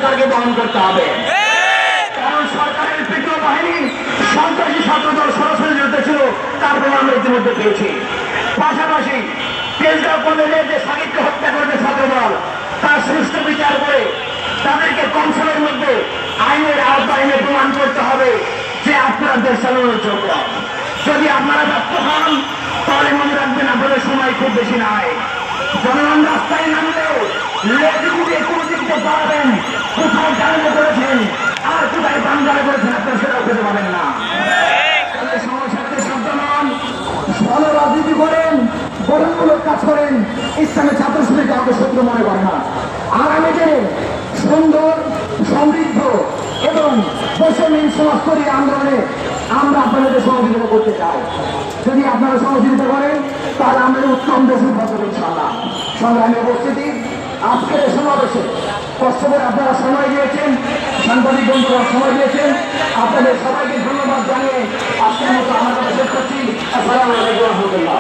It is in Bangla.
সরকারকে বহন করতে হবে। কারণ সরকারের তৃতীয় বাহিনী সন্ত্রাসী ছাত্রদল সরাসরি জড়িত ছিল, তার প্রমাণ আমরা ইতিমধ্যে পেয়েছি। পাশাপাশি তেজগাঁও কলেজে যে সাকিবকে হত্যা করেছে ছাত্রদল, তার সুষ্ঠু বিচার করে তাদেরকে কম সময়ের মধ্যে আইনের আওতায় এনে প্রমাণ করতে হবে যে আপনারা দেশ চালানোর যোগ্য। যদি আপনারা ব্যর্থ হন তাহলে মনে রাখবেন আপনাদের সময় খুব বেশি নাই। জনগণ রাস্তায় নামলেও লেজুকে দিয়ে কোনো দিকতে পারবেন, কোথাও জানতে করেছেন আর কোথায় বাংলা করেছেন আপনারা সেটাও খেতে পাবেন না। সমস্যাকে সাবধান, ভালো রাজনীতি করেন, গঠনমূলক কাজ করেন, ইসলামের ছাত্র সমিতি কাউকে শত্রু মনে করে না। আগামী দিনে সুন্দর, সমৃদ্ধ এবং বৈষম্যহীন সমাজতন্ত্রী আন্দোলনে আমরা আপনাদের সহযোগিতা করতে চাই। যদি আপনারা সহযোগিতা করেন তাহলে আমাদের উত্তম দেশ হবে ইনশাআল্লাহ। সংগ্রামী উপস্থিতি, আজকের সমাবেশে কষ্ট করে আপনারা সময় দিয়েছেন, সাংবাদিক বন্ধুরা সময় দিয়েছেন, আপনাদের সবাইকে ধন্যবাদ জানিয়ে আজকের মতো আমার কথা শেষ করছি। আসসালামু আলাইকুম ওয়া রাহমাতুল্লাহ।